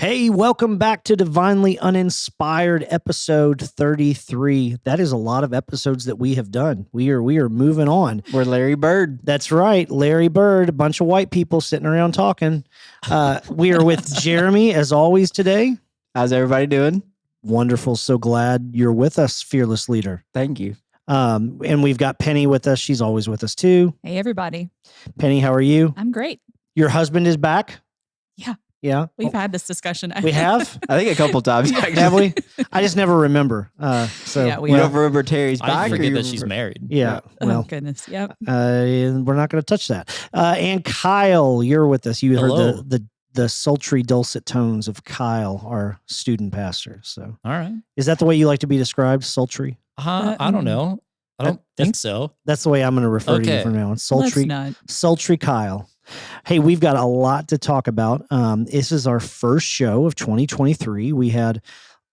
Hey, welcome back to Divinely Uninspired, episode 33. That is a lot of episodes that we have done. We are moving on. We're Larry Bird. That's right, Larry Bird, a bunch of white people sitting around talking. We are with Jeremy, as always, today. How's everybody doing? Wonderful. So glad you're with us, fearless leader. Thank you. And we've got Penny with us. She's always with us, too. Hey, everybody. Penny, how are you? I'm great. Your husband is back? Yeah. Yeah. We've had this discussion. We have? I think a couple times. Have we? I just never remember. So Yeah, we You have. don't remember Terry's back? I or forget you that she's remember- married. yeah. Oh, Well, goodness. Yep. we're not going to touch that. And Kyle, you're with us. You Hello. heard the sultry, dulcet tones of Kyle, our student pastor. So, All right. is that the way you like to be described? Sultry? I don't know. I don't think so. That's the way I'm going to refer to you Okay. from now on. Let's Sultry, not. sultry Kyle. Hey, we've got a lot to talk about. This is our first show of 2023. We had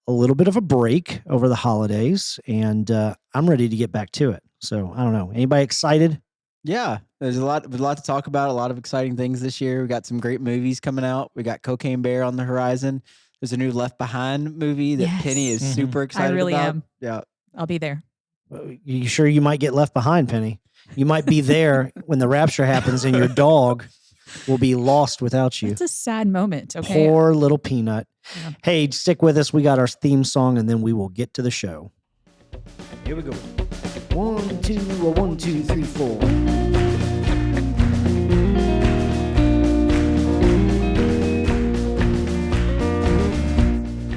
a little bit of a break over the holidays, and I'm ready to get back to it. So, I don't know. Anybody excited? Yeah, there's a lot to talk about. A lot of exciting things this year. We got some great movies coming out. We got Cocaine Bear on the horizon. There's a new Left Behind movie that Yes. Penny is Mhm. super excited really about. am. Yeah. I'll be there. You sure you might get left behind, Penny? You might be there when the rapture happens and your dog will be lost without you. It's a sad moment. Okay. Poor little peanut. Yeah. Hey, stick with us. We got our theme song and then we will get to the show. Here we go. 1, 2, 1, 2, 3, 4.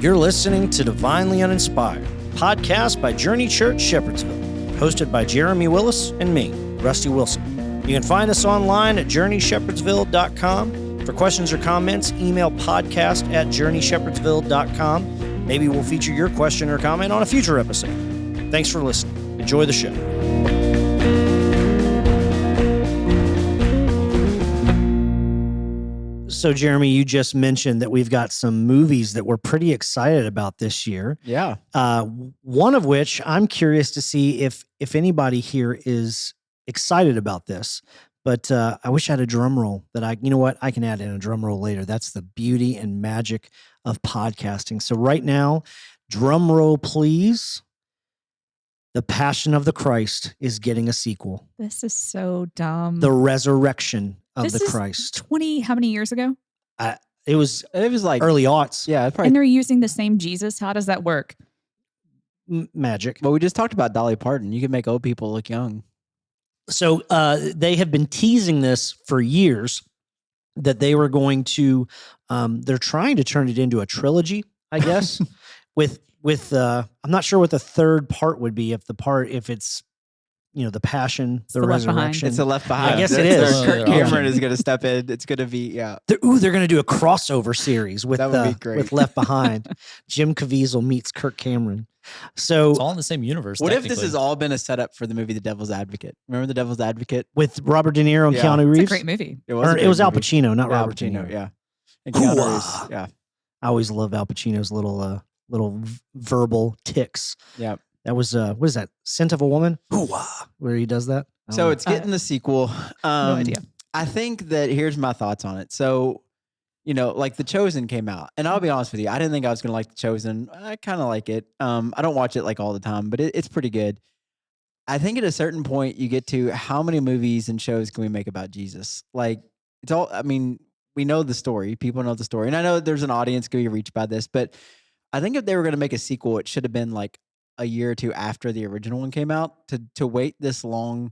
You're listening to Divinely Uninspired, podcast by Journey Church Shepherdsville, hosted by Jeremy Willis and me, Rusty Wilson. You can find us online at journeyshepherdsville.com. For questions or comments, email podcast@journeyshepherdsville.com. Maybe we'll feature your question or comment on a future episode. Thanks for listening. Enjoy the show. So, Jeremy, you just mentioned that we've got some movies that we're pretty excited about this year. Yeah. One of which I'm curious to see if anybody here is excited about this. But I wish I had a drum roll that you know what? I can add in a drum roll later. That's the beauty and magic of podcasting. So right now, drum roll, please. The Passion of the Christ is getting a sequel. This is so dumb. The Resurrection of This the is Christ. 20, how many years ago? It was It was like, early aughts. yeah, it's And probably. they're using the same Jesus. How does that work? Magic. Well, we just talked about Dolly Parton. You can make old people look young. So they have been teasing this for years that they were going to, they're trying to turn it into a trilogy, I guess, with I'm not sure what the third part would be if it's, the Passion, the the Left Behind. Resurrection. It's a Left Behind. I guess That's it is. where Kirk Yeah. Cameron is going to step in. It's going to be, yeah. They're going to do a crossover series with That would be great. with Left Behind. Jim Caviezel meets Kirk Cameron. So It's all in the same universe. What if this technically. has all been a setup for the movie The Devil's Advocate? Remember The Devil's Advocate? with Robert De Niro and Yeah. Keanu It's Reeves. a great movie. It Or a it great was Al movie. Pacino, not Yeah, Al Robert De Niro. Pacino, yeah. And Keanu Hoo-ah. Reeves, yeah. I always love Al Pacino's little verbal ticks. Yeah. That was what is that? Scent of a Woman? Hoo-ah, where he does that. I don't So know. it's getting the sequel. No idea. I think that here's my thoughts on it. So, like The Chosen came out, and I'll be honest with you, I didn't think I was gonna like The Chosen. I kind of like it. I don't watch it like all the time, but it's pretty good. I think at a certain point you get to how many movies and shows can we make about Jesus? Like it's all. I mean, we know the story. People know the story, and I know there's an audience going to be reached by this, but I think if they were going to make a sequel, it should have been like a year or two after the original one came out. To wait this long.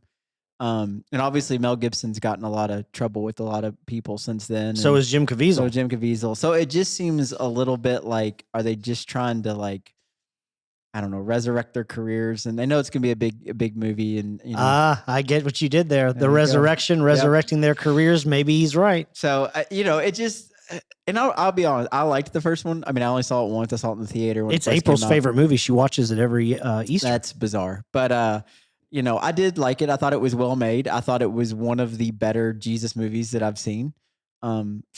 And obviously Mel Gibson's gotten a lot of trouble with a lot of people since then. So and is Jim Caviezel. so Jim Caviezel. So it just seems a little bit like, are they just trying to I don't know, resurrect their careers? And I know it's gonna be a big movie, and I get what you did there. There The you go. resurrecting their careers. Maybe he's right. so it just. And I'll be honest, I liked the first one. I mean, I only saw it once. I saw it in the theater. When it It's first April's came out. favorite movie. She watches it every Easter. That's bizarre, but I did like it. I thought it was well made. I thought it was one of the better Jesus movies that I've seen. So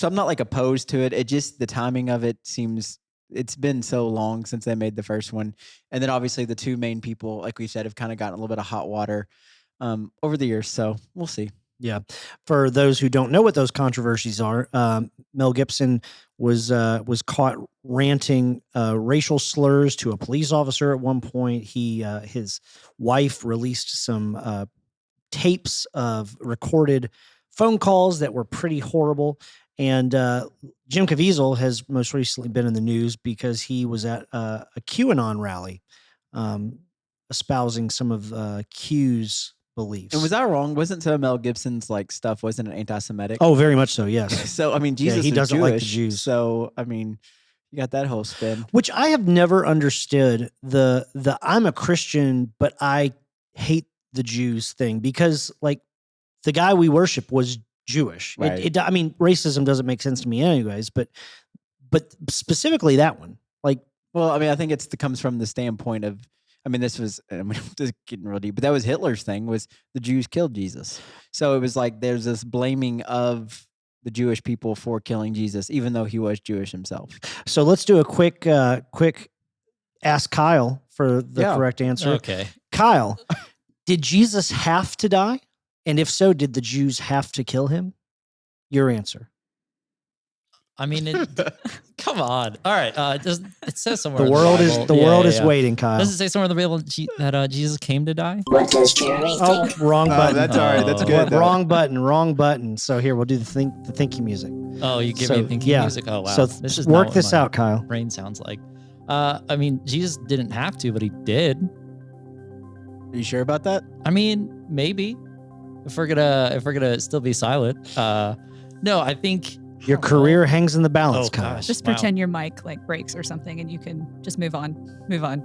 I'm not opposed to it. It just the timing of it seems it's been so long since they made the first one, and then obviously the two main people, like we said, have kind of gotten a little bit of hot water over the years. So we'll see. Yeah. For those who don't know what those controversies are, Mel Gibson was caught ranting racial slurs to a police officer at one point. His wife released some tapes of recorded phone calls that were pretty horrible. And Jim Caviezel has most recently been in the news because he was at a QAnon rally, um, espousing some of Q's beliefs. And was I wrong? Wasn't some of Mel Gibson's like stuff wasn't it anti-Semitic? Oh, very much so. Yes. So I mean, Jesus he is doesn't like the Jewish, Jews. So I mean, you got that whole spin. Which I have never understood the I'm a Christian, but I hate the Jews thing, because like the guy we worship was Jewish. Right. I mean, racism doesn't make sense to me anyways, but specifically that one, like, Well, I mean, I think it comes from the standpoint of, I mean, this is getting real deep, but that was Hitler's thing, was the Jews killed Jesus. So it was like there's this blaming of the Jewish people for killing Jesus, even though he was Jewish himself. so let's do a quick ask Kyle for the Yeah. correct answer. Okay. Kyle, did Jesus have to die? And if so, did the Jews have to kill him? Your answer. I mean, come on. All right. It says somewhere. The in world is Bible- waiting, Kyle. Does it say somewhere in the Bible that Jesus came to die? What does Jeremy Oh, think? wrong button. That's all right. That's Oh. good. though. Wrong button. So here, we'll do the thinky music. Oh, you give So, me thinking yeah. music. Oh wow. So this is not work what this my out, Kyle. Brain sounds like. I mean, Jesus didn't have to, but he did. Are you sure about that? I mean, maybe if we're gonna still be silent. No, I think Your career hangs in the balance, Oh, Kyle. gosh. Just Wow. pretend your mic like breaks or something, and you can just move on. Move on.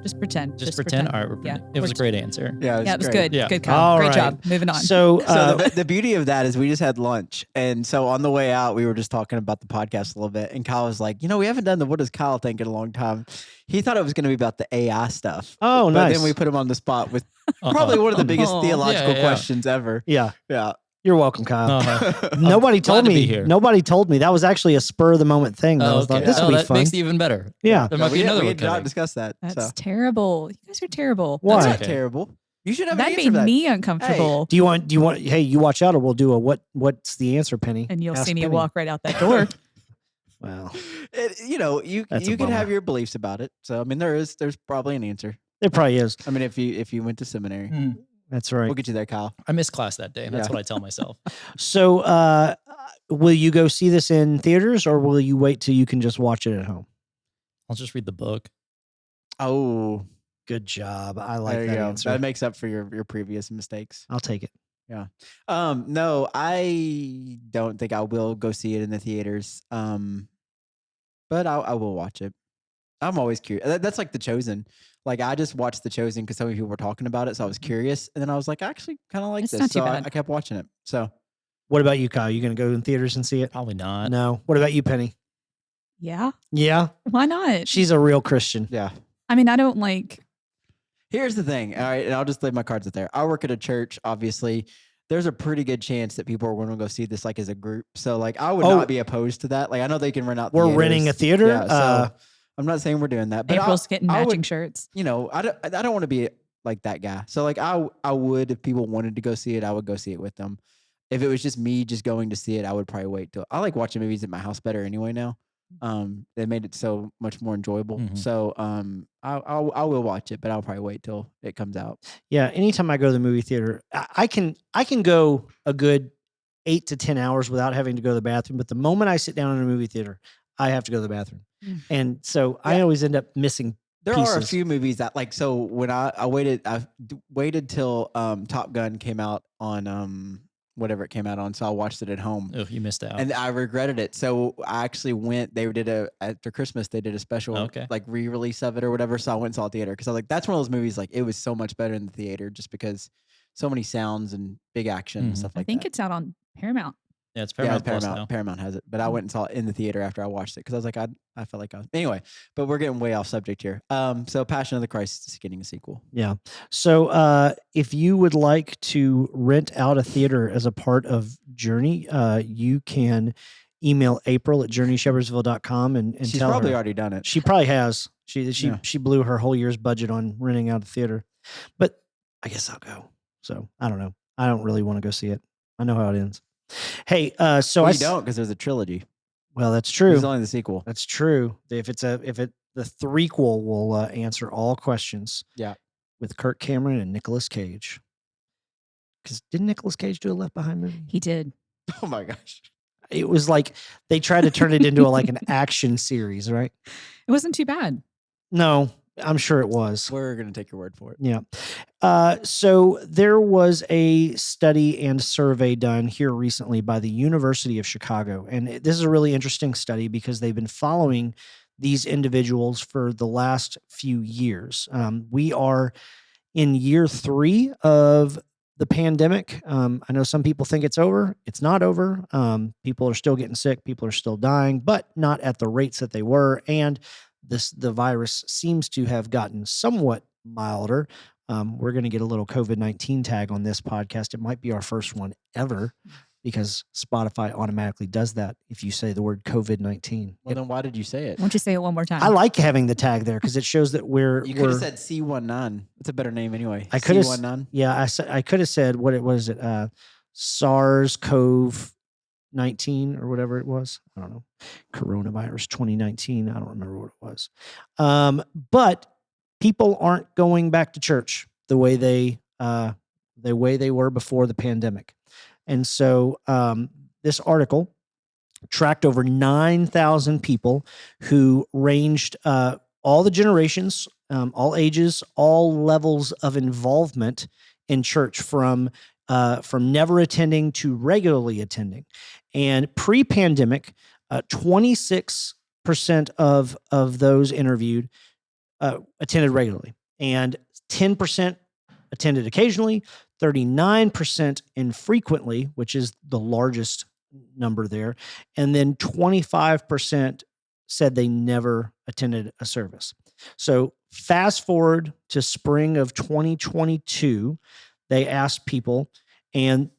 Just pretend. Just pretend. All right, we're Yeah. pretending. It was a great answer. Yeah, Yeah, it was great. good. Yeah. Good, Kyle. All Great right. job. Moving on. So, So the beauty of that is we just had lunch. And so on the way out, we were just talking about the podcast a little bit. And Kyle was like, we haven't done the what does Kyle think in a long time. He thought it was going to be about the AI stuff. oh, But nice. then we put him on the spot with Uh-uh. probably one of the biggest Oh. theological Yeah. questions ever. yeah, Yeah. you're welcome, Kyle. Uh-huh. Nobody glad told to be me. here. Nobody told me. That was actually a spur of the moment thing. I Oh, was okay. like, this will Oh, be that fun. makes it even better. Yeah. There might be another we one did not coming. discuss that. That's so. terrible. You guys are terrible. Why? That's okay. not terrible. You should have That an answer made for that. me uncomfortable. Do you want? Hey, you watch out, or we'll do a what's the answer, Penny? And you'll Ask see me Penny. walk right out that door. Well, You That's a can have bummer. your beliefs about it. So I mean, there's probably an answer. there probably is. I mean, if you went to seminary, That's right. we'll get you there, Kyle. I missed class that day. That's Yeah. what I tell myself. So, will you go see this in theaters, or will you wait till you can just watch it at home? I'll just read the book. Oh, Good job. I like there you that go. answer. That makes up for your previous mistakes. I'll take it. No, I don't think I will go see it in the theaters. But I will watch it. I'm always curious. That's like The Chosen. Like I just watched The Chosen because so many people were talking about it, so I was curious, and then I was like, I actually kind of like It's this, not too so bad. I kept watching it. So What about you, Kyle? You going to go in theaters and see it? Probably not. No. What about you, Penny? Yeah. Yeah, Why not? she's a real Christian. yeah. I mean, I don't like. Here's the thing. All right, and I'll just lay my cards out there. I work at a church, obviously. There's a pretty good chance that people are going to go see this like as a group. So like I would Oh. not be opposed to that. Like I know they can rent out We're renting a theaters. theater. Yeah, so I'm not saying we're doing that. But April's getting I would- matching shirts. I don't want to be like that guy. So like I would, if people wanted to go see it, I would go see it with them. If it was just me just going to see it, I would probably wait till I like watching movies at my house better anyway now. They made it so much more enjoyable. Mhm. So I will watch it, but I'll probably wait till it comes out. Yeah, anytime I go to the movie theater, I can go a good 8 to 10 hours without having to go to the bathroom. But the moment I sit down in a movie theater, I have to go to the bathroom, and so I Yeah. always end up missing. There are a pieces. few movies that like so when I waited till Top Gun came out on whatever it came out on, so I watched it at home. Oh, you missed out. And I regretted it. So I actually went. They did after Christmas. They did a special Okay. like re-release of it or whatever. So I went and saw it theater because I was like, that's one of those movies. Like it was so much better in the theater just because so many sounds and big action and Mhm. stuff I like think that. it's out on Paramount. yeah, it's Yeah, Paramount, Plus Paramount. now. Paramount has it, but I went and saw it in the theater after I watched it because I was like, I felt like I was anyway. But we're getting way off subject here. So Passion of the Christ is getting a sequel. Yeah. So if you would like to rent out a theater as a part of Journey, you can email April at journeyshepardsville.com and She's tell probably her. already done it. She probably has. She Yeah. she blew her whole year's budget on renting out a theater. But I guess I'll go. So I don't know. I don't really want to go see it. I know how it ends. Hey, so Well, I you don't, because there's a trilogy. well, that's This true. is only the sequel. That's true. If the threequel will answer all questions. Yeah. With Kirk Cameron and Nicolas Cage. Because didn't Nicolas Cage do a Left Behind movie? He did. Oh my gosh. It was like they tried to turn it into like an action series, right? It wasn't too bad. No, I'm sure it was. We're going to take your word for it. Yeah. So there was a study and survey done here recently by the University of Chicago. And this is a really interesting study because they've been following these individuals for the last few years. We are in year 3 of the pandemic. I know some people think it's over. It's not over. People are still getting sick. People are still dying, but not at the rates that they were. And the virus seems to have gotten somewhat milder. We're going to get a little COVID-19 tag on this podcast. It might be our first one ever because Spotify automatically does that if you say the word COVID-19. Well, then why did you say it? Why don't you say it one more time? I like having the tag there because it shows that You could have said C19. It's a better name anyway. I could have C19. Yeah, I could have said what it was. SARS-CoV-19 or whatever it was. I don't know. Coronavirus 2019. I don't remember what it was. But people aren't going back to church the way they were before the pandemic. And so this article tracked over 9,000 people who ranged all the generations, all ages, all levels of involvement in church, from never attending to regularly attending. And pre-pandemic, 26% of those interviewed attended regularly, and 10% attended occasionally, 39% infrequently, which is the largest number there, and then 25% said they never attended a service. So fast forward to spring of 2022, they asked people, and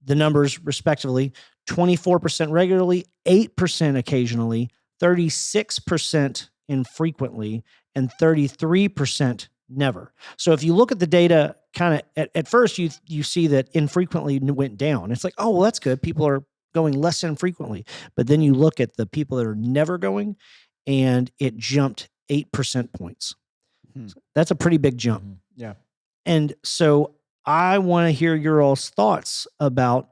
the numbers respectively: 24% regularly, 8% occasionally, 36% infrequently, and 33% never. So if you look at the data, kind of at first you see that infrequently went down. It's like, oh, well, that's good. People are going less infrequently. But then you look at the people that are never going, and it jumped 8 percent points. So that's a pretty big jump. Yeah. And so I want to hear your all's thoughts about,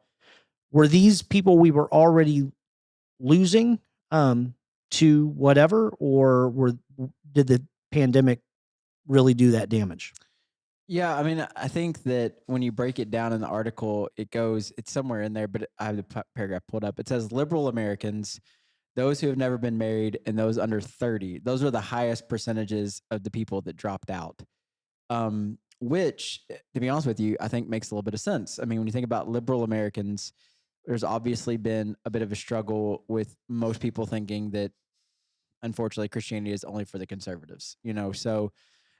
were these people we were already losing to whatever, or did the pandemic really do that damage? Yeah, I mean, I think that when you break it down in the article, it's somewhere in there, but I have the paragraph pulled up. It says liberal Americans, those who have never been married, and those under 30. Those are the highest percentages of the people that dropped out. Which, to be honest with you, I think makes a little bit of sense. I mean, when you think about liberal Americans, there's obviously been a bit of a struggle with most people thinking that, unfortunately, Christianity is only for the conservatives, so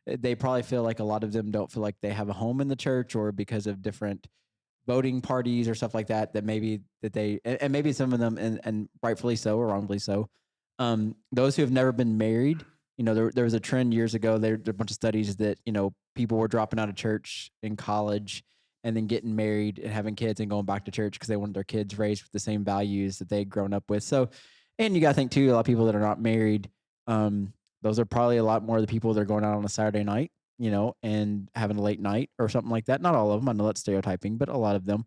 they probably feel like a lot of them don't feel like they have a home in the church, or because of different voting parties or stuff like that, and maybe some of them, and rightfully so or wrongly so, those who have never been married, there was a trend years ago, there were a bunch of studies that, people were dropping out of church in college and then getting married and having kids and going back to church because they wanted their kids raised with the same values that they'd grown up with. So, and you got to think too, a lot of people that are not married, those are probably a lot more of the people that are going out on a Saturday night, and having a late night or something like that. Not all of them. I know that's stereotyping, but a lot of them.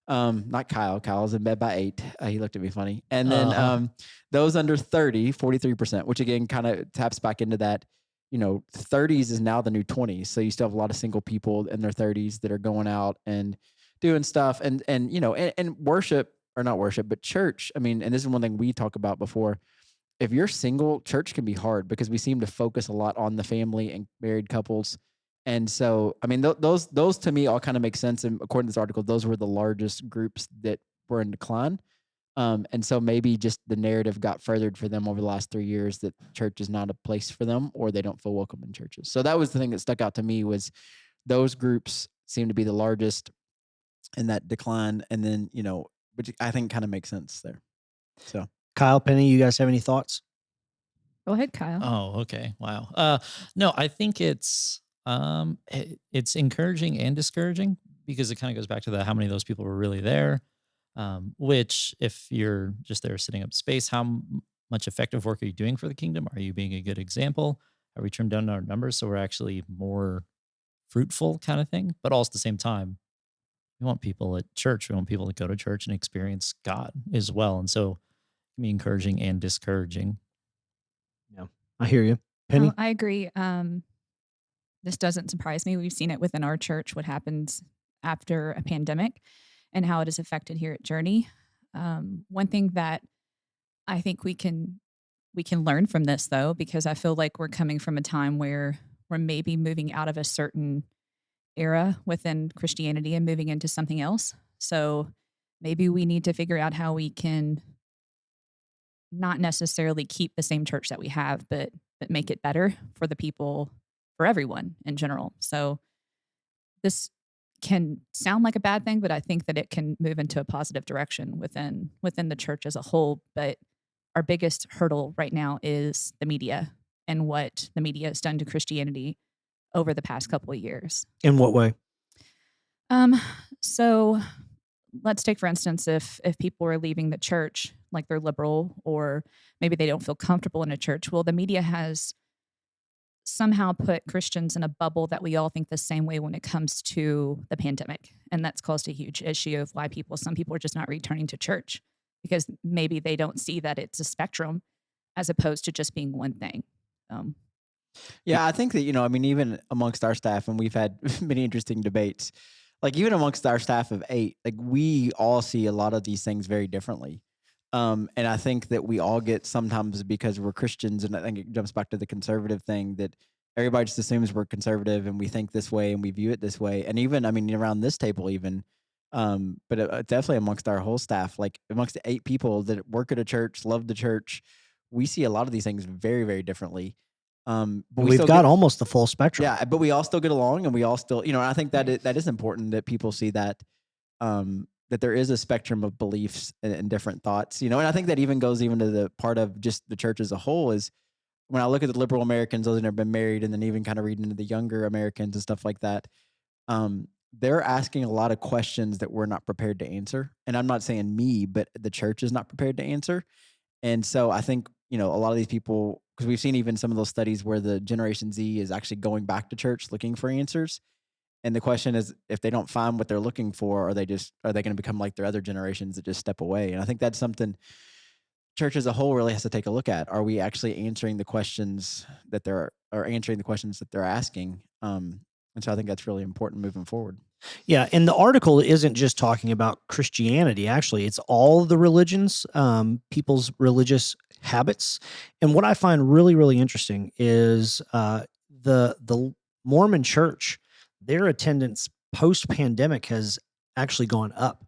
Not Kyle. Kyle's in bed by 8. He looked at me funny. And then those under 30, 43%, which again kind of taps back into that, 30s is now the new 20s. So you still have a lot of single people in their 30s that are going out and doing stuff, and worship, or not worship, but church. I mean, and this is one thing we talk about before. If you're single, church can be hard because we seem to focus a lot on the family and married couples. And so, I mean, those to me all kind of make sense. And according to this article, those were the largest groups that were in decline. And so maybe just the narrative got furthered for them over the last 3 years that church is not a place for them, or they don't feel welcome in churches. So that was the thing that stuck out to me, was those groups seem to be the largest in that decline. And then, which I think kind of makes sense there. So. Kyle, Penny, you guys have any thoughts? Go ahead, Kyle. Oh, okay. Wow. No, I think it's encouraging and discouraging because it kind of goes back to the how many of those people were really there. Which, if you're just there setting up space, how much effective work are you doing for the kingdom? Are you being a good example? Are we trimmed down our numbers so we're actually more fruitful, kind of thing? But also at the same time, we want people at church. We want people to go to church and experience God as well. And so, it can be encouraging and discouraging. Yeah, I hear you. Penny? I agree. This doesn't surprise me. We've seen it within our church, what happens after a pandemic and how it is affected here at Journey. One thing that I think we can learn from this though, because I feel like we're coming from a time where we're maybe moving out of a certain era within Christianity and moving into something else. So maybe we need to figure out how we can not necessarily keep the same church that we have, but make it better for the people, for everyone in general. So this can sound like a bad thing, but I think that it can move into a positive direction within the church as a whole. But our biggest hurdle right now is the media and what the media has done to Christianity over the past couple of years. In what way? Um, so let's take for instance, if people are leaving the church, like they're liberal or maybe they don't feel comfortable in a church, well, the media has somehow put Christians in a bubble that we all think the same way when it comes to the pandemic. And that's caused a huge issue of why some people are just not returning to church because maybe they don't see that it's a spectrum as opposed to just being one thing. Um, Yeah, I think that, I mean, even amongst our staff, and we've had many interesting debates, like even amongst our staff of 8, like we all see a lot of these things very differently. And I think that we all get sometimes because we're Christians, and I think it jumps back to the conservative thing that everybody just assumes we're conservative and we think this way and we view it this way. And even, I mean, around this table, even, but definitely amongst our whole staff, like amongst the 8 people that work at a church, love the church, we see a lot of these things very, very differently. But And we we've still got get, almost the full spectrum. yeah, but we all still get along, and we all still, I think that is important that people see that, that there is a spectrum of beliefs and different thoughts, and I think that even goes even to the part of just the church as a whole is when I look at the liberal Americans, those that have been married, and then even kind of reading into the younger Americans and stuff like that, they're asking a lot of questions that we're not prepared to answer. And I'm not saying me, but the church is not prepared to answer. And so I think, a lot of these people, because we've seen even some of those studies where the Generation Z is actually going back to church looking for answers. And the question is, if they don't find what they're looking for, are they going to become like their other generations that just step away? And I think that's something church as a whole really has to take a look at. Are we actually answering the questions that answering the questions that they're asking? And so I think that's really important moving forward. Yeah, and the article isn't just talking about Christianity. Actually, it's all the religions, people's religious habits. And what I find really, really interesting is the Mormon Church. Their attendance post pandemic has actually gone up.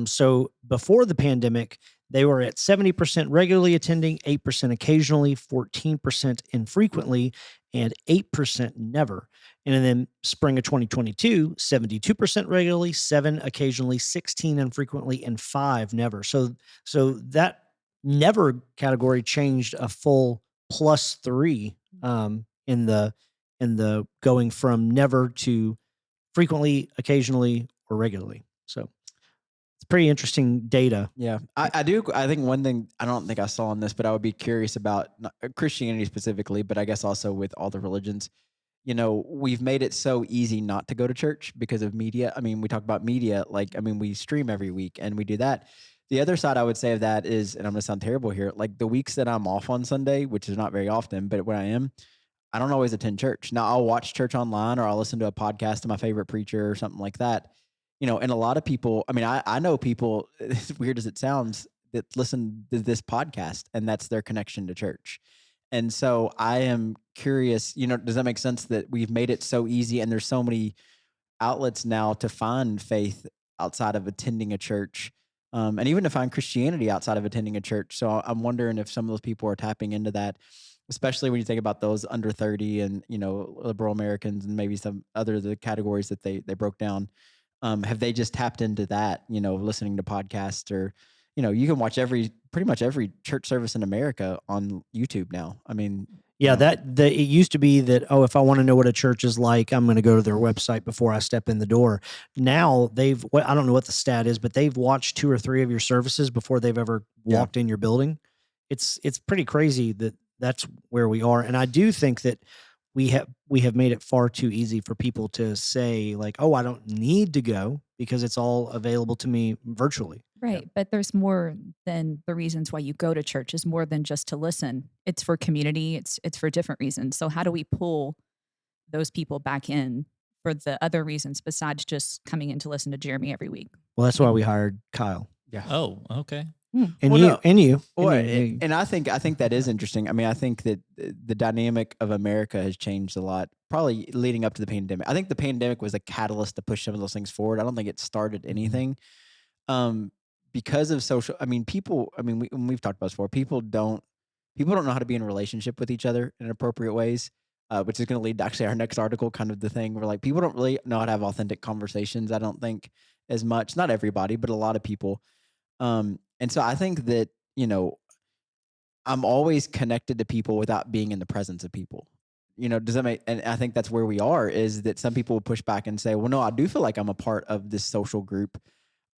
So before the pandemic, they were at 70% regularly attending, 8% occasionally, 14% infrequently, and 8% never. And then spring of 2022, 72% regularly, 7 occasionally, 16 infrequently, and 5 never. So that never category changed a full +3 in the going from never to frequently, occasionally, or regularly. So it's pretty interesting data. Yeah, I do. I think one thing I don't think I saw in this, but I would be curious about Christianity specifically, but I guess also with all the religions. We've made it so easy not to go to church because of media. I mean, we talk about media, like, I mean, we stream every week and we do that. The other side I would say of that is, and I'm going to sound terrible here, like the weeks that I'm off on Sunday, which is not very often, but when I am, I don't always attend church. Now I'll watch church online or I'll listen to a podcast of my favorite preacher or something like that. And a lot of people, I mean, I know people, as weird as it sounds, that listen to this podcast and that's their connection to church. And so I am curious, does that make sense that we've made it so easy and there's so many outlets now to find faith outside of attending a church, and even to find Christianity outside of attending a church. So I'm wondering if some of those people are tapping into that, especially when you think about those under 30 and, liberal Americans and maybe some other the categories that they broke down. Have they just tapped into that, listening to podcasts or, you can watch pretty much every church service in America on YouTube now. I mean, Yeah, know? it used to be that, oh, if I want to know what a church is like, I'm going to go to their website before I step in the door. Now I don't know what the stat is, but they've watched 2 or 3 of your services before they've ever Yeah. walked in your building. It's pretty crazy that that's where we are. And I do think that we have made it far too easy for people to say like, oh, I don't need to go because it's all available to me virtually. Right. But there's more than the reasons why you go to church is more than just to listen. It's for community. It's for different reasons. So how do we pull those people back in for the other reasons besides just coming in to listen to Jeremy every week? Well, that's why we hired Kyle. Yeah. Oh, okay. And Well, you, no. and you, Well, and you. and I think that is interesting. I mean, I think that the dynamic of America has changed a lot, probably leading up to the pandemic. I think the pandemic was a catalyst to push some of those things forward. I don't think it started anything. Because of social. I mean, people. I mean, we've talked about this before. People don't know how to be in a relationship with each other in appropriate ways, which is going to lead to actually our next article. Kind of the thing where like people don't really know how to have authentic conversations. I don't think as much. Not everybody, but a lot of people. And so I think that, I'm always connected to people without being in the presence of people. Does that make, and I think that's where we are, is that some people will push back and say, well, no, I do feel like I'm a part of this social group.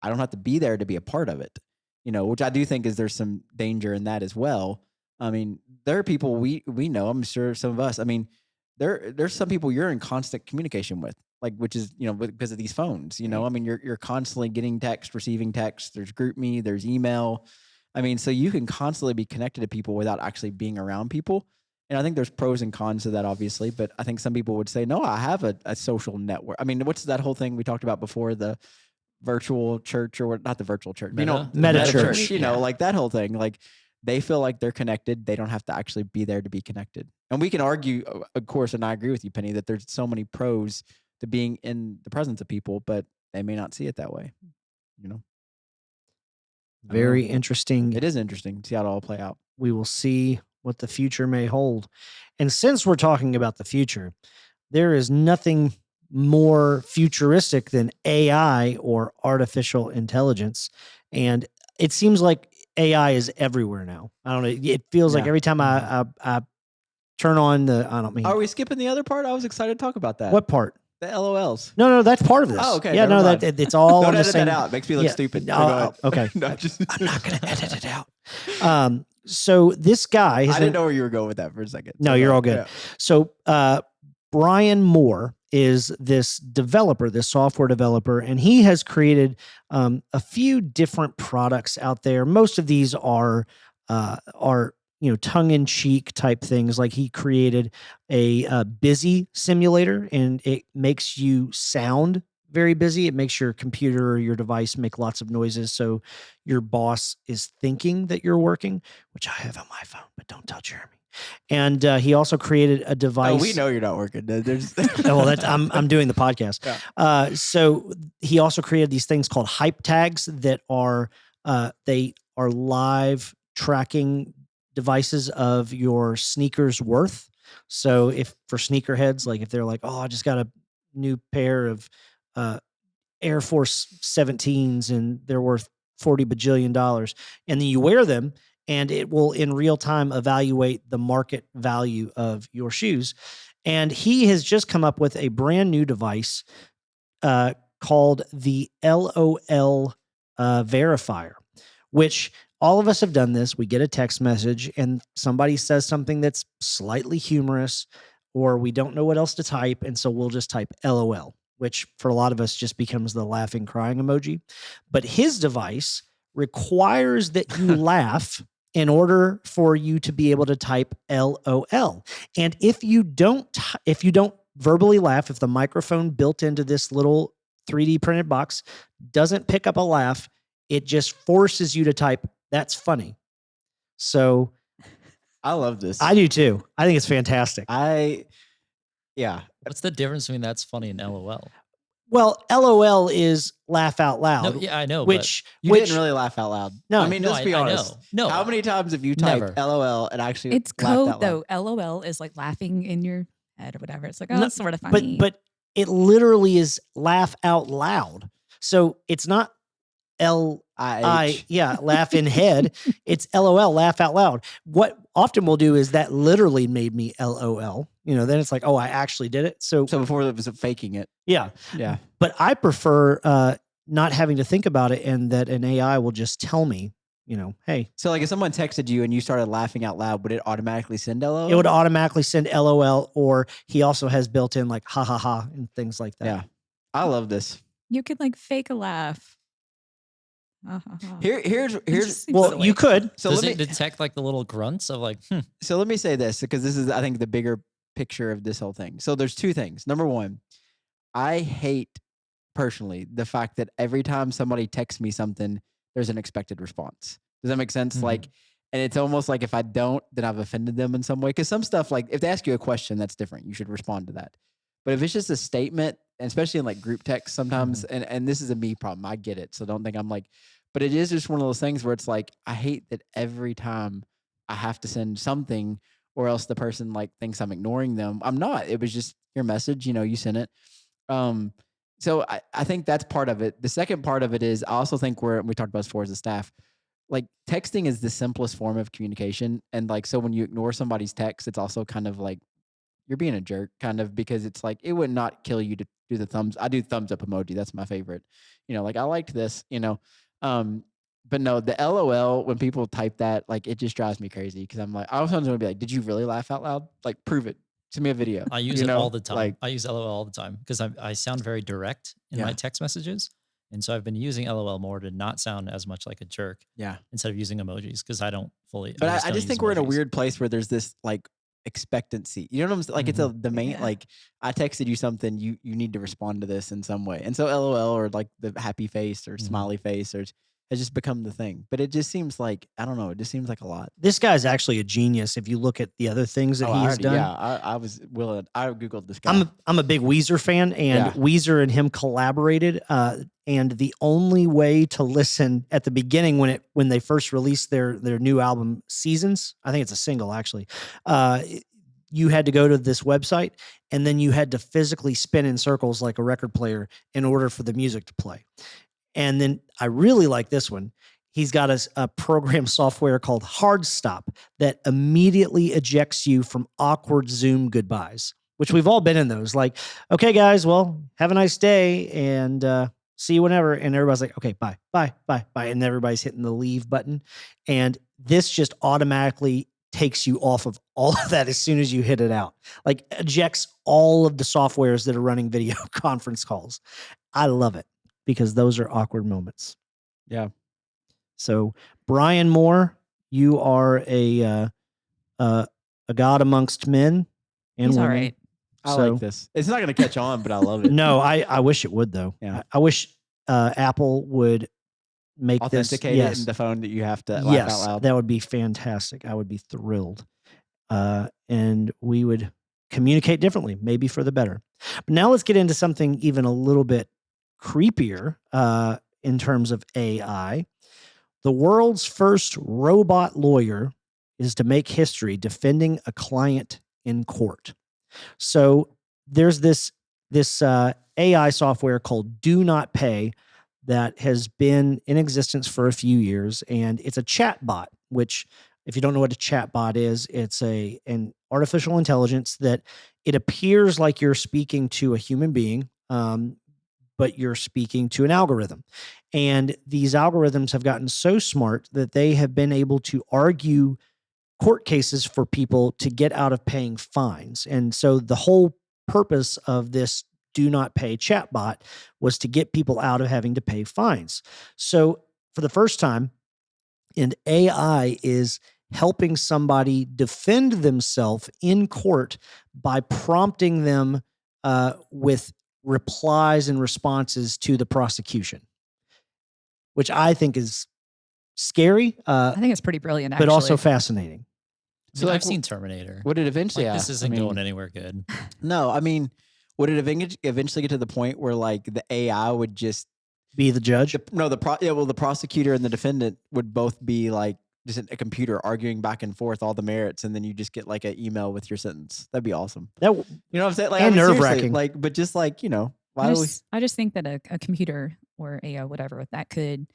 I don't have to be there to be a part of it, which I do think there's some danger in that as well. I mean, there are people we know, I'm sure some of us, I mean, there's some people you're in constant communication with, like, which is, because of these phones, Right. I mean, you're constantly getting text, receiving text, there's GroupMe, there's email. I mean, so you can constantly be connected to people without actually being around people. And I think there's pros and cons to that, obviously, but I think some people would say, no, I have a social network. I mean, what's that whole thing we talked about before, the virtual church, or what, not the virtual church, Meta church. church, like that whole thing, like they feel like they're connected. They don't have to actually be there to be connected. And we can argue, of course, and I agree with you, Penny, that there's so many pros to being in the presence of people, but they may not see it that way. Very interesting. It is interesting to see how it all play out. We will see what the future may hold. And since we're talking about the future, there is nothing more futuristic than AI or artificial intelligence. And it seems like AI is everywhere now. I don't know. It feels like Yeah. every time I turn on I don't mean. Are we skipping the other part? I was excited to talk about that. What part? The LOLs. No, that's part of this. Oh, okay. Yeah, never mind. it's all Don't on the edit same. that out. It makes me look Yeah, stupid. no, So go ahead. okay. No, just, I'm not going to edit it out. So this guy, I didn't know where you were going with that for a second. No, So you're go all good. ahead. So Brian Moore is this developer, this software developer, and he has created a few different products out there. Most of these are tongue-in-cheek type things. Like he created a busy simulator, and it makes you sound very busy. It makes your computer or your device make lots of noises, so your boss is thinking that you're working, which I have on my phone, but don't tell Jeremy. And he also created a device. Oh, we know you're not working. There's Well, I'm doing the podcast. Yeah. So he also created these things called hype tags that are they are live tracking devices of your sneakers worth. So if for sneakerheads, like if they're like, oh, I just got a new pair of Air Force 17s and they're worth $40 bajillion, and then you wear them, and it will in real time evaluate the market value of your shoes. And he has just come up with a brand new device called the LOL verifier, which all of us have done this. We get a text message and somebody says something that's slightly humorous, or we don't know what else to type. And so we'll just type LOL, which for a lot of us just becomes the laughing, crying emoji. But his device requires that you laugh in order for you to be able to type LOL. And if you don't verbally laugh, if the microphone built into this little 3D printed box doesn't pick up a laugh, it just forces you to type, that's funny. So I love this. I do too. I think it's fantastic. Yeah. What's the difference between that's funny and LOL? Well, LOL is laugh out loud. No, yeah, I know. Which You didn't really laugh out loud. No. I mean, No, let's be I honest. know. No. How many times have you typed Never. LOL and actually It's laughed code out loud? though. LOL is like laughing in your head or whatever. It's like, oh, No, that's sort of funny. but it literally is laugh out loud. So it's not laugh in head. It's LOL, laugh out loud. What often we'll do is that literally made me LOL. Then it's like, oh, I actually did it. So before it was faking it. Yeah. Yeah. But I prefer not having to think about it, and that an AI will just tell me, hey. So like if someone texted you and you started laughing out loud, would it automatically send LOL? It would automatically send LOL, or he also has built in like ha ha ha and things like that. Yeah. I love this. You could like fake a laugh. Here's well, you could. So does it detect like the little grunts of like, So let me say this, because this is, I think, the bigger picture of this whole thing. So there's two things. Number one, I hate personally the fact that every time somebody texts me something, there's an expected response. Does that make sense? Mhm. Like, and it's almost like if I don't, then I've offended them in some way. Because some stuff, like if they ask you a question, that's different. You should respond to that. But if it's just a statement, and especially in like group text sometimes, and this is a me problem, I get it. So don't think I'm like, but it is just one of those things where it's like, I hate that every time I have to send something, or else the person like thinks I'm ignoring them. I'm not. It was just your message, you sent it. So I think that's part of it. The second part of it is, I also think we talked about this before as a staff, like texting is the simplest form of communication. And like, so when you ignore somebody's text, it's also kind of like, you're being a jerk, kind of, because it's like, it would not kill you to do the thumbs. I do thumbs up emoji. That's my favorite. Like I liked this, but no, the LOL, when people type that, like, it just drives me crazy. Cause I'm like, I was going to be like, did you really laugh out loud? Like, prove it. Send me a video. I use it all the time. Like, I use LOL all the time because I sound very direct in my text messages. And so I've been using LOL more to not sound as much like a jerk. Yeah. Instead of using emojis, because I don't fully. But I just think we're in a emojis. weird place where there's this like expectancy. You know what I'm saying? Like it's the main, like I texted you something, you need to respond to this in some way. And so LOL, or like the happy face or smiley face, or has just become the thing. But it just seems like, I don't know, it just seems like a lot. This guy's actually a genius if you look at the other things that he has done. Yeah, I was willing. I Googled this guy. I'm a big Weezer fan, and Weezer and him collaborated. And the only way to listen at the beginning, when they first released their new album Seasons, I think it's a single actually, you had to go to this website, and then you had to physically spin in circles like a record player in order for the music to play. And then I really like this one. He's got a program software called Hard Stop that immediately ejects you from awkward Zoom goodbyes, which we've all been in those. Like, okay, guys, well, have a nice day, and see you whenever. And everybody's like, okay, bye, bye, bye, bye. And everybody's hitting the leave button. And this just automatically takes you off of all of that as soon as you hit it out. Like, ejects all of the softwares that are running video conference calls. I love it, because those are awkward moments. Yeah. So, Brian Moore, you are a god amongst men and He's women. all right. I like this. It's not going to catch on, but I love it. No, I wish it would, though. Yeah. I wish Apple would make authenticate this. it in the phone that you have to laugh out loud. That would be fantastic. I would be thrilled. And we would communicate differently, maybe for the better. But now let's get into something even a little bit creepier in terms of AI. The world's first robot lawyer is to make history defending a client in court. So there's this AI software called Do Not Pay that has been in existence for a few years, and it's a chat bot, which, if you don't know what a chat bot is, it's an artificial intelligence that it appears like you're speaking to a human being, but you're speaking to an algorithm. And these algorithms have gotten so smart that they have been able to argue court cases for people to get out of paying fines. And so the whole purpose of this Do Not Pay chatbot was to get people out of having to pay fines. So for the first time, an AI is helping somebody defend themselves in court by prompting them with replies and responses to the prosecution, which I think is scary. I think it's pretty brilliant, but actually. also fascinating. So I've seen Terminator. Would it eventually? Like, this isn't going anywhere good. No, I mean, would it eventually get to the point where like the AI would just be the judge? The prosecutor and the defendant would both be like just a computer arguing back and forth all the merits, and then you just get like an email with your sentence. That'd be awesome. You know what I'm saying? Like, and nerve-wracking. Like, but just like, I just think that a computer or a whatever that could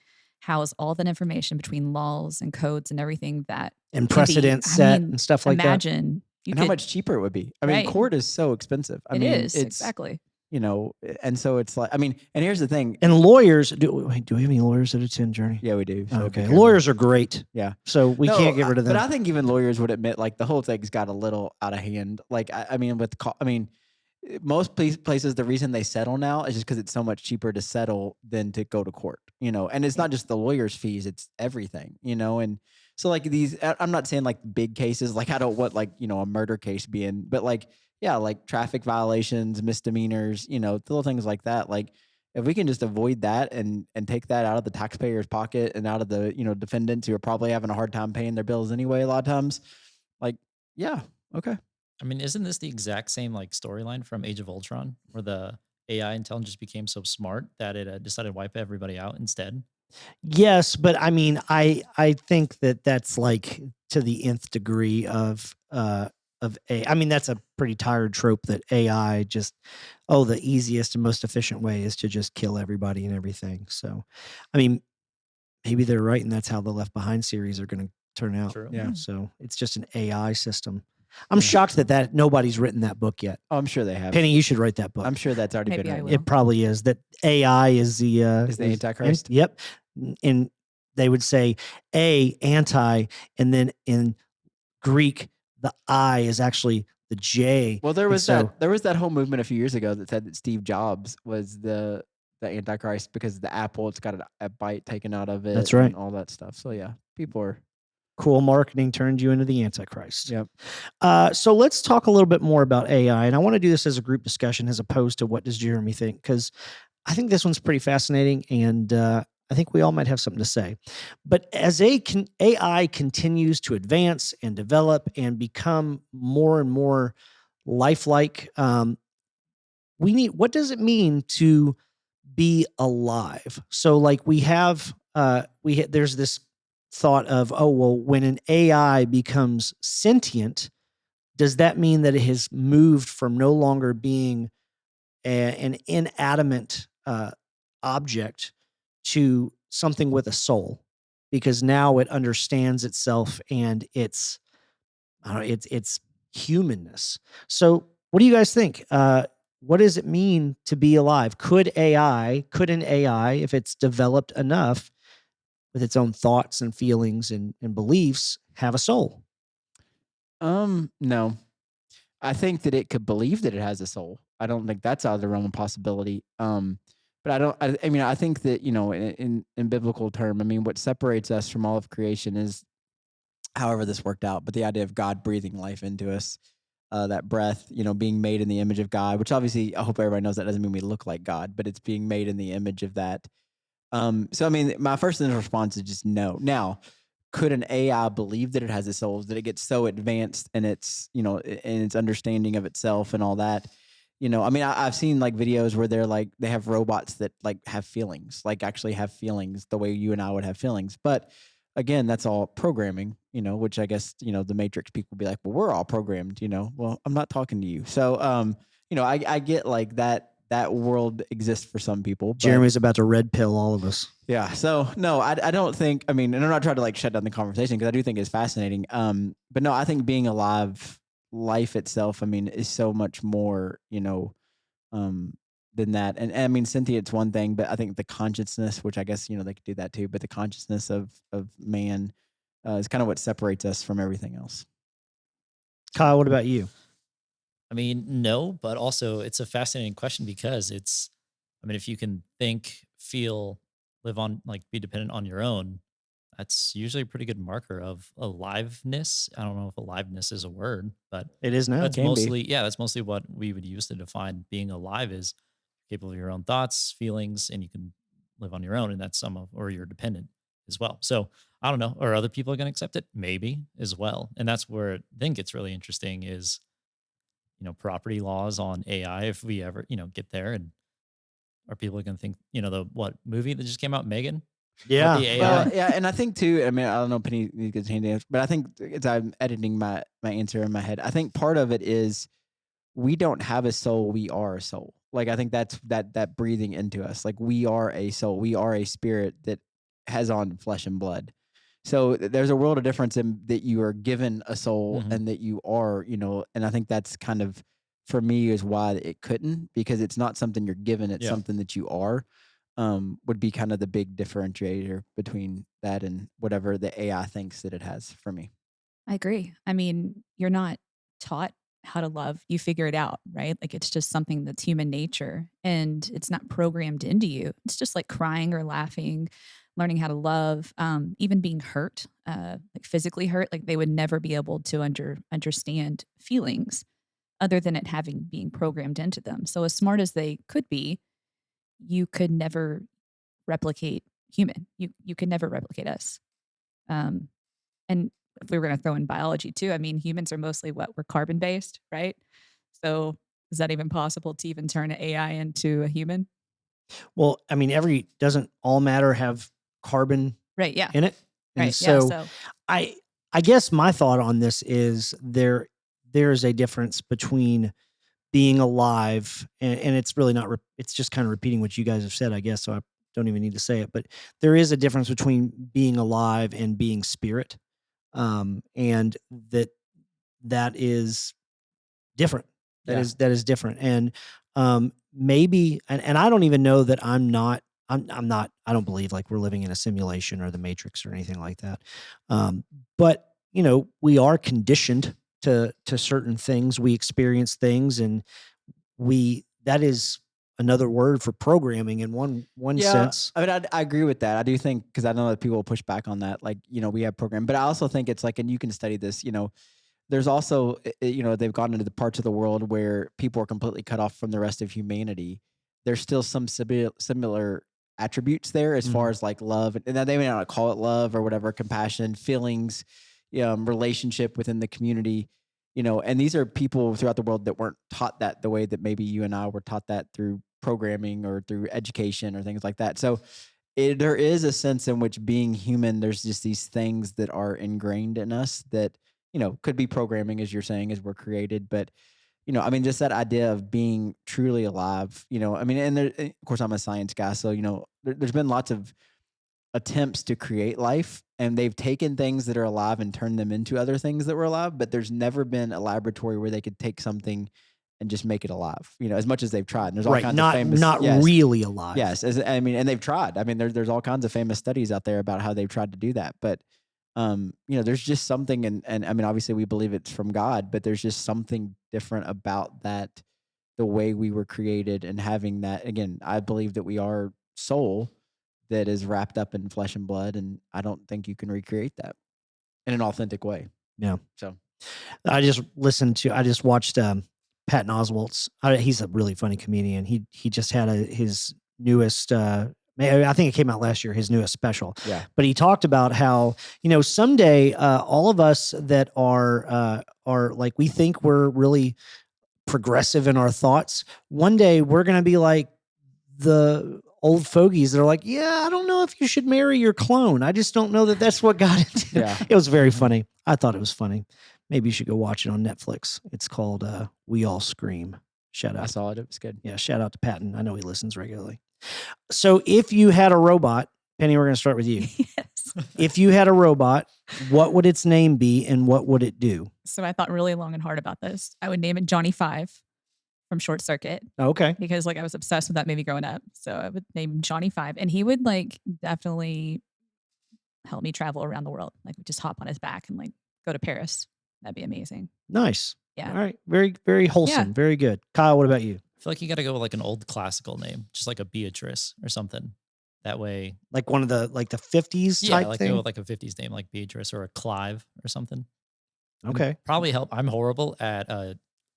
house all that information between laws and codes and everything that And can be, precedent set and stuff like that. imagine you And how could, much cheaper it would be. I mean, right. court is so expensive. I It mean, is, it's, exactly. you know, and so it's like, I mean, and here's the thing. And lawyers, do we have any lawyers that attend Journey? Yeah, we do. So be Okay. careful. Lawyers are great. Yeah. So we No, can't get rid of them. But I think even lawyers would admit, like, the whole thing's got a little out of hand. Like, I mean, most places, the reason they settle now is just because it's so much cheaper to settle than to go to court, you know. And it's not just the lawyer's fees; it's everything, you know. And so, like I'm not saying like big cases, like I don't want like a murder case being, but like yeah, like traffic violations, misdemeanors, little things like that. Like if we can just avoid that and take that out of the taxpayer's pocket and out of the defendants who are probably having a hard time paying their bills anyway, a lot of times, like yeah, okay. I mean, isn't this the exact same like storyline from Age of Ultron, where the AI intelligence became so smart that it decided to wipe everybody out instead? Yes, but I mean, I think that's like to the nth degree of A. I mean, that's a pretty tired trope that AI just the easiest and most efficient way is to just kill everybody and everything. So, I mean, maybe they're right, and that's how the Left Behind series are going to turn out. True. Yeah. So it's just an AI system. I'm shocked that nobody's written that book yet. Oh, I'm sure they have. Penny, you should write that book. I'm sure that's already Maybe been I written. will. It probably is. That AI is the Antichrist. Yep. And they would say anti, and then in Greek, the I is actually the J. Well, there And was so that whole movement a few years ago that said that Steve Jobs was the Antichrist because the Apple, it's got a bite taken out of it. That's right. And all that stuff. So yeah, people are. cool marketing turned you into the Antichrist. Yep. So let's talk a little bit more about AI, and I want to do this as a group discussion as opposed to what does Jeremy think, because I think this one's pretty fascinating, and I think we all might have something to say. But as AI continues to advance and develop and become more and more lifelike, what does it mean to be alive? So like there's this thought of, oh, well, when an AI becomes sentient, does that mean that it has moved from no longer being an inanimate object to something with a soul? Because now it understands itself and its humanness. So what do you guys think? What does it mean to be alive? Could an AI, if it's developed enough with its own thoughts and feelings and beliefs, have a soul? No. I think that it could believe that it has a soul. I don't think that's out of the realm of possibility. But I mean, I think that, in biblical term, I mean, what separates us from all of creation is however this worked out, but the idea of God breathing life into us, that breath, being made in the image of God, which obviously I hope everybody knows that doesn't mean we look like God, but it's being made in the image of that. So I mean, my first initial response is just no. Now, could an AI believe that it has a soul, that it gets so advanced in its, in its understanding of itself and all that? I mean, I've seen like videos where they have robots that like have feelings, like actually have feelings the way you and I would have feelings. But again, that's all programming, which I guess, the Matrix people be like, well, we're all programmed, well, I'm not talking to you. So, I get like that world exists for some people. But Jeremy's about to red pill all of us. yeah. So no, I don't think, I mean, and I'm not trying to like shut down the conversation because I do think it's fascinating. But no, I think being alive, life itself, I mean, is so much more, than that. And I mean, sentient's one thing, but I think the consciousness, which I guess, they could do that too, but the consciousness of man is kind of what separates us from everything else. Kyle, what about you? I mean, no, but also it's a fascinating question because I mean, if you can think, feel, live on, like be dependent on your own, that's usually a pretty good marker of aliveness. I don't know if aliveness is a word, but It is now. that's Can be. mostly, yeah, that's mostly what we would use to define being alive is capable of your own thoughts, feelings, and you can live on your own, and that's or you're dependent as well. So I don't know, are other people going to accept it? Maybe as well. And that's where I think it's really interesting is, property laws on AI. If we ever, get there, and are people going to think, the movie that just came out, Megan? Yeah. The AI. Well, yeah, and I think too. I mean, I don't know, Penny gets hand answer, but I think as I'm editing my answer in my head, I think part of it is we don't have a soul; we are a soul. Like I think that's that breathing into us. Like we are a soul, we are a spirit that has on flesh and blood. So there's a world of difference in that you are given a soul Mhm. and that you are, and I think that's kind of for me is why it couldn't, because it's not something you're given, it's Yeah. something that you are. Would be kind of the big differentiator between that and whatever the AI thinks that it has for me. I agree. I mean, you're not taught how to love. You figure it out, right? Like it's just something that's human nature and it's not programmed into you. It's just like crying or laughing, learning how to love, even being hurt, like physically hurt. Like they would never be able to understand feelings other than it having being programmed into them. So as smart as they could be, you could never replicate human. You could never replicate us. Um, and if we were going to throw in biology too, I mean, humans are mostly what? We're carbon based, right? So is that even possible to even turn an AI into a human? Well, I mean, doesn't all matter have carbon Right. Yeah. in it? And Right. Yeah. so So I I guess my thought on this is there's a difference between being alive, and it's really not it's just kind of repeating what you guys have said, I guess, so I don't even need to say it, but there is a difference between being alive and being spirit. And that is different. Yeah. That is different. And maybe and I don't even know that I'm not I don't believe like we're living in a simulation or the matrix or anything like that. But we are conditioned to certain things. We experience things, and we that is another word for programming in one Yeah, sense. I mean, I agree with that. I do think, because I know that people will push back on that. Like, we have program, but I also think it's like, and you can study this. There's also, they've gone into the parts of the world where people are completely cut off from the rest of humanity. There's still some similar attributes there as far Mhm. as like love, and they may not call it love or whatever, compassion, feelings, relationship within the community. And these are people throughout the world that weren't taught that the way that maybe you and I were taught that through programming or through education or things like that. So there is a sense in which being human, there's just these things that are ingrained in us that, could be programming, as you're saying, as we're created. But, I mean, just that idea of being truly alive, I mean, and of course, I'm a science guy. So, there's been lots of attempts to create life, and they've taken things that are alive and turned them into other things that were alive, but there's never been a laboratory where they could take something and just make it alive, as much as they've tried. And there's all Right, kinds of famous, not yes, really alive. yes, I mean, and they've tried. I mean, there's all kinds of famous studies out there about how they've tried to do that. But there's just something, and I mean, obviously we believe it's from God, but there's just something different about that, the way we were created, and having that. Again, I believe that we are soul that is wrapped up in flesh and blood, and I don't think you can recreate that in an authentic way. Yeah. So I just watched Patton Oswalt's. He's a really funny comedian. He just had his newest. I think it came out last year. His newest special. yeah, But he talked about how someday all of us that are like we think we're really progressive in our thoughts. One day we're gonna be like the old fogies that are like, yeah, I don't know if you should marry your clone. I just don't know that that's what God intended. yeah. It was very Mhm. funny. I thought it was funny. Maybe you should go watch it on Netflix. It's called We All Scream. Shout I out. saw it. It was good. Yeah, shout out to Patton. I know he listens regularly. So if you had a robot, Penny, we're going to start with you. yes. If you had a robot, what would its name be and what would it do? So I thought really long and hard about this. I would name it Johnny Five from Short Circuit Okay. because like I was obsessed with that movie growing up. So I would name him Johnny Five, and he would like definitely help me travel around the world. Like we just hop on his back and like go to Paris. That'd be amazing. Nice. Yeah. All right. Very, very wholesome. Yeah. Very good. Kyle, what about you? I feel like you got to go with like an old classical name, just like a Beatrice or something. That way, Like one of the 50s yeah, type like thing? go with like a 50s name, like Beatrice or a Clive or something. And Okay. probably help. I'm horrible at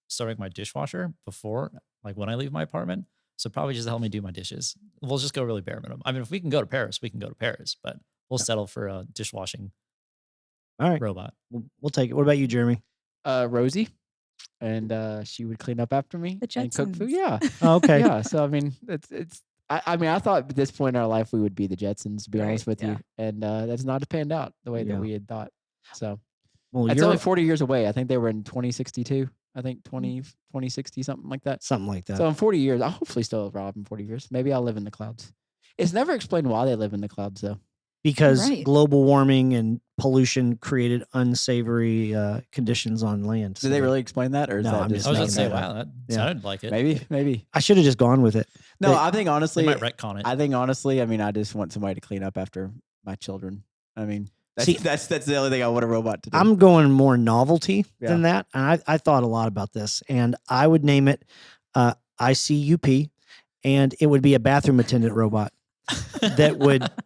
starting my dishwasher before, like when I leave my apartment. So probably just help me do my dishes. We'll just go really bare minimum. I mean, if we can go to Paris, we can go to Paris, but we'll settle for a dishwashing All right. robot. We'll take it. What about you, Jeremy? Rosie, and she would clean up after me The and cook food. Jetsons. Yeah, Oh, okay. yeah. So I mean, it's. I mean, I thought at this point in our life we would be the Jetsons, to be Right, honest with yeah. you, and that's not panned out the way Yeah. that we had thought. So Well, it's you're only 40 years away. I think they were in 2062. I think 2060, something like that. something like that. So in 40 years, I'll hopefully still alive in 40 years. Maybe I'll live in the clouds. It's never explained why they live in the clouds, though. because right. global warming and pollution created unsavory conditions on land. Did they really explain that, or is No, that I'm just I was making going to say, that up. wow, that Yeah. sounded like it. maybe? I should have just gone with it. No, They- I think They honestly, might retcon it. I think honestly, I mean, I just want somebody to clean up after my children. I mean, See- that's the only thing I want a robot to do. I'm going more novelty Yeah. than that. And I thought a lot about this, and I would name it ICUP, and it would be a bathroom attendant robot that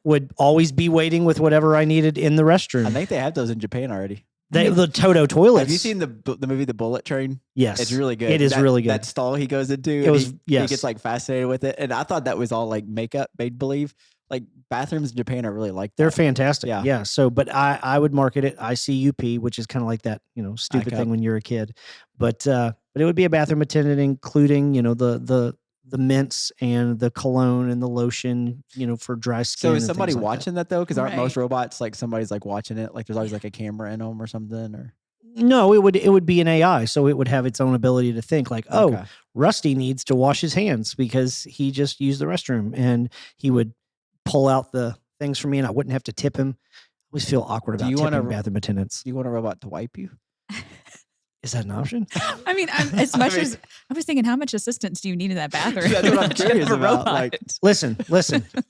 would always be waiting with whatever I needed in the restroom. I think they have those in Japan already. The Toto toilets. Have you seen the movie The Bullet Train? Yes. It's really good. It is really good. That stall he goes into, It and was- he yes. gets like fascinated with it. And I thought that was all like makeup, made believe. Like bathrooms in Japan are really like that. They're fantastic. Yeah. Yeah. So, but I would market it ICUP, which is kind of like that, stupid ICUP. thing when you're a kid. But it would be a bathroom attendant, including, the mints and the cologne and the lotion, for dry skin. So is and somebody things like that. watching that though? Because aren't most Right. robots like somebody's like watching it? Like there's always like a camera in them or something, or No, it would be an AI, so it would have its own ability to think like, oh, Okay. Rusty needs to wash his hands because he just used the restroom, and he would pull out the things for me, and I wouldn't have to tip him. I always feel awkward Do about you tipping wanna- bathroom attendants. Do you want a robot to wipe you? Is that an option? I mean, as much as I was thinking, how much assistance do you need in that bathroom? That's what I'm To curious have a about, robot? like- Listen.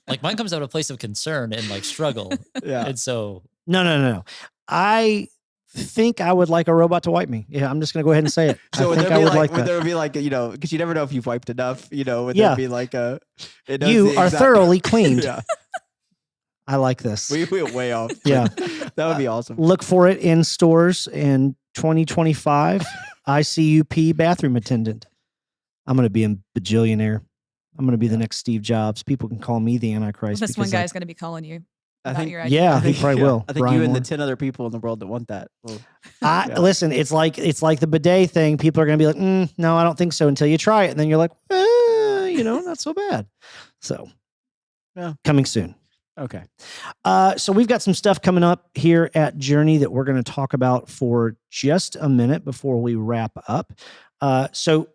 Like mine comes out of a place of concern and like struggle. Yeah. And so No. I think I would like a robot to wipe me. Yeah, I'm just gonna go ahead and say it. So I would think there I be would like, like that. there be like, because you never know if you've wiped enough, would Yeah. there be like a, it knows You the are exact- thoroughly cleaned. Yeah. I like this. We went way off. Yeah. That would be awesome. Look for it in stores in 2025. ICUP bathroom attendant. I'm going to be a bajillionaire. I'm going to be the next Steve Jobs. People can call me the Antichrist. This one because guy's going to be calling you I about think, your idea. yeah, he probably will. I think Brian you and Moore. the 10 other people in the world that want that. Well, yeah. Listen, it's like the bidet thing. People are going to be like, no, I don't think so until you try it. And then you're like, not so bad. So Yeah. coming soon. Okay. So we've got some stuff coming up here at Journey that we're going to talk about for just a minute before we wrap up. So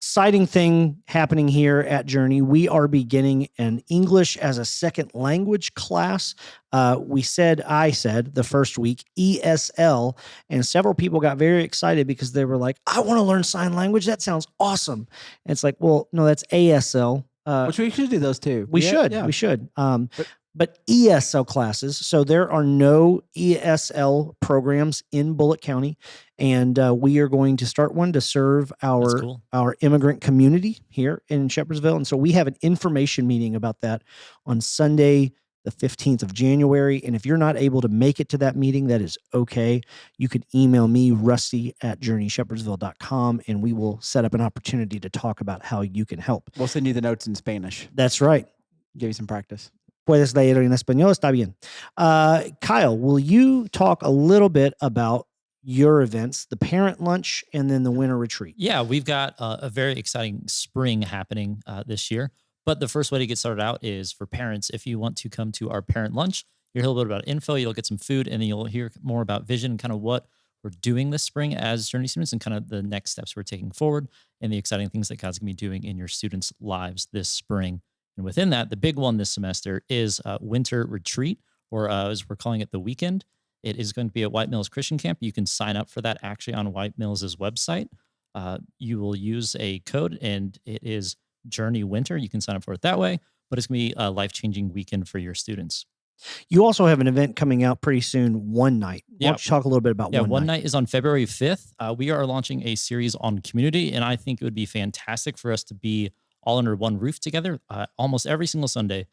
exciting thing happening here at Journey. We are beginning an English as a second language class. I said the first week, ESL, and several people got very excited because they were like, I want to learn sign language. That sounds awesome. And it's like, well, no, that's ASL. Which we should do those too. We Yeah, should. yeah. We should. But ESL classes. So there are no ESL programs in Bullitt County, and we are going to start one to serve that's our cool. our immigrant community here in Shepherdsville. And so we have an information meeting about that on Sunday, the 15th of January. And if you're not able to make it to that meeting, that is okay. You can email me, rusty@journeyshepherdsville.com, and we will set up an opportunity to talk about how you can help. We'll send you the notes in Spanish. That's right. Give you some practice. Puedes leer en español, está bien. Kyle, will you talk a little bit about your events, the parent lunch and then the winter retreat? Yeah, we've got a very exciting spring happening this year. But the first way to get started out is for parents. If you want to come to our parent lunch, you'll hear a little bit about info, you'll get some food, and then you'll hear more about vision, kind of what we're doing this spring as Journey students and kind of the next steps we're taking forward and the exciting things that God's going to be doing in your students' lives this spring. And within that, the big one this semester is winter retreat, or as we're calling it, the weekend. It is going to be at White Mills Christian Camp. You can sign up for that actually on White Mills' website. You will use a code, and it is Journey Winter. You can sign up for it that way, but it's going to be a life-changing weekend for your students. You also have an event coming out pretty soon, One Night. Why Yeah. don't you talk a little bit about One night is on February 5th. We are launching a series on community, and I think it would be fantastic for us to be all under one roof together. Almost every single Sunday,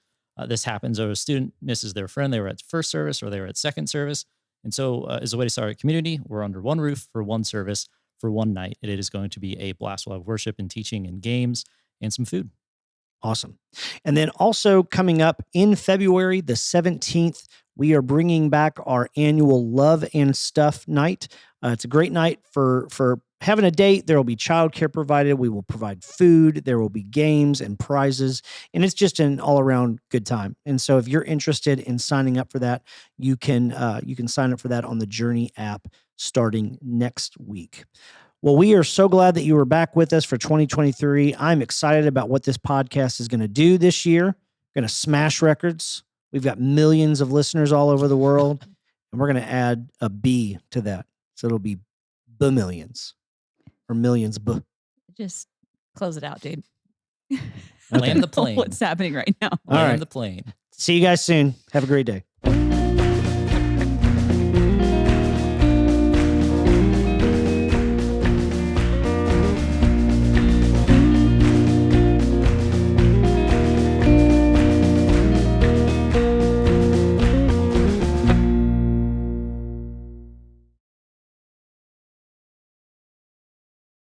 this happens, or a student misses their friend. They were at first service or they were at second service. And so as a way to start a community, we're under one roof for one service for one night. And it is going to be a blast. We'll have worship and teaching and games and some food. Awesome. And then also coming up in February, the 17th, we are bringing back our annual Love and Stuff night. It's a great night for having a date. There will be childcare provided. We will provide food. There will be games and prizes. And it's just an all-around good time. And so if you're interested in signing up for that, you can sign up for that on the Journey app starting next week. Well, we are so glad that you were back with us for 2023. I'm excited about what this podcast is going to do this year. Going to smash records We've got millions of listeners all over the world, and we're going to add a B to that. So it'll be millions or millions. Just close it out, dude. Okay. Land the plane. What's happening right now? All Land right. the plane. See you guys soon. Have a great day.